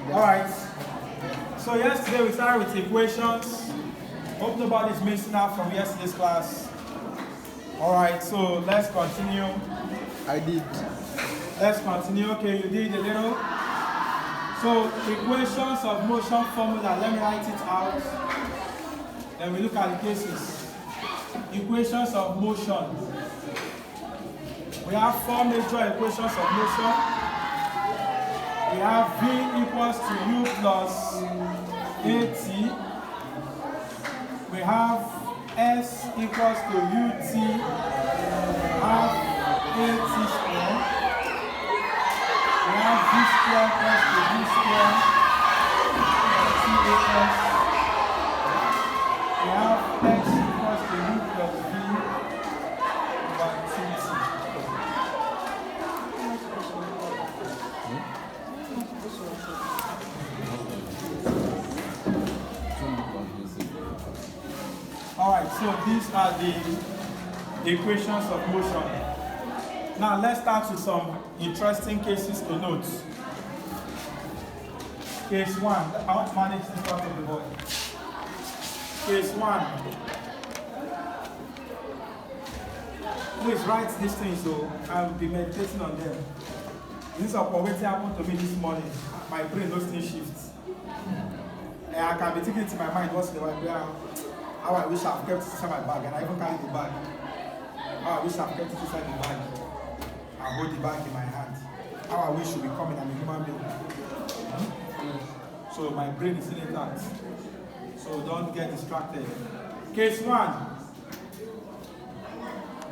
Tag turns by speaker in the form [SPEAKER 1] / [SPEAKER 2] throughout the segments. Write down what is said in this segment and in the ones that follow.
[SPEAKER 1] Alright. So yesterday we started with equations. Hope nobody's missing out from yesterday's class. Alright, so let's continue.
[SPEAKER 2] I did.
[SPEAKER 1] Let's continue. Okay, you did a little. So equations of motion formula, let me write it out. Then we look at the cases. Equations of motion. We have four major equations of motion. We have V equals to U plus AT. We have S equals to UT half AT square. We have V square equals to V square TAS. We have X equals to U plus V over TT. Alright, so these are the equations of motion. Now let's start with some interesting cases to note. Case 1, I want to manage this part of the board. Case 1. Please write these things so I'll be meditating on them. This is what happened to me this morning. My brain does still shifts. And I can be thinking it in my mind what's the way. How I wish I've kept it inside my bag, and I even carry the bag. How I wish I've kept it inside the bag. I hold the bag in my hand. How I wish to be coming, I'm a human being. So my brain is still intact. So don't get distracted. Case 1.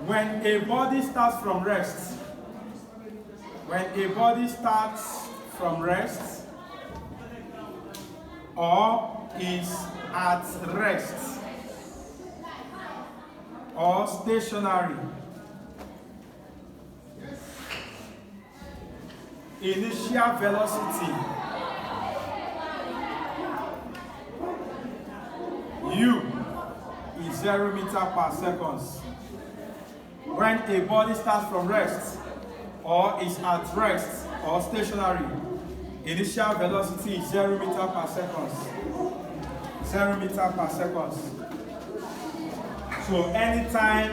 [SPEAKER 1] When a body starts from rest, or is at rest, or stationary, initial velocity U is 0 meters per second. When a body starts from rest or is at rest or stationary, initial velocity is 0 meters per second. 0 meters per second. So anytime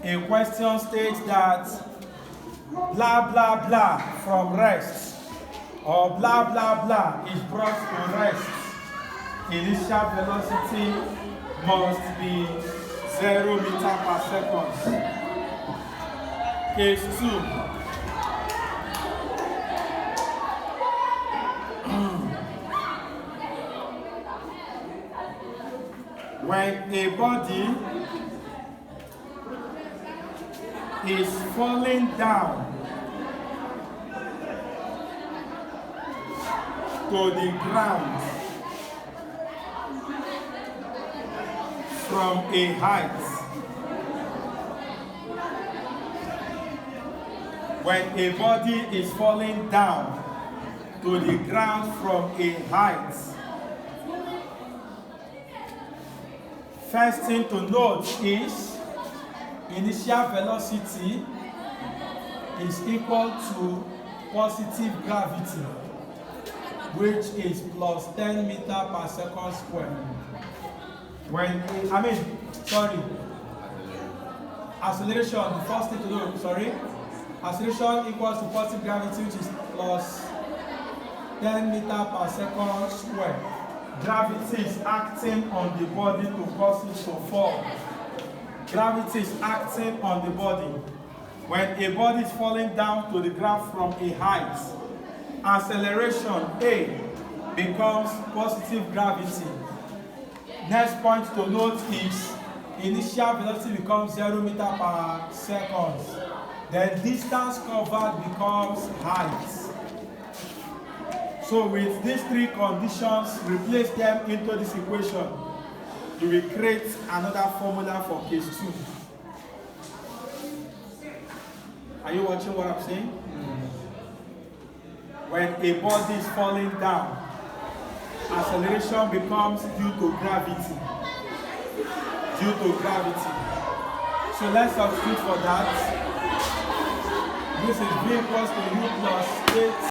[SPEAKER 1] a question states that blah blah blah from rest or blah blah blah is brought to rest, initial velocity must be 0 meters per second. Case 2. When a body is falling down to the ground from a height, when a body is falling down to the ground from a height, first thing to note is initial velocity is equal to positive gravity, which is plus 10 meters per second square. Acceleration, the first thing to do, acceleration equals to positive gravity, which is plus 10 meters per second square. Gravity is acting on the body to cause it to fall. Gravity is acting on the body. When a body is falling down to the ground from a height, acceleration A becomes positive gravity. Next point to note is initial velocity becomes 0 meters per second. Then distance covered becomes height. So with these three conditions, replace them into this equation. You will create another formula for case 2. Are you watching what I'm saying? When a body is falling down, acceleration becomes due to gravity. So let's substitute for that. This is V equals to U plus 8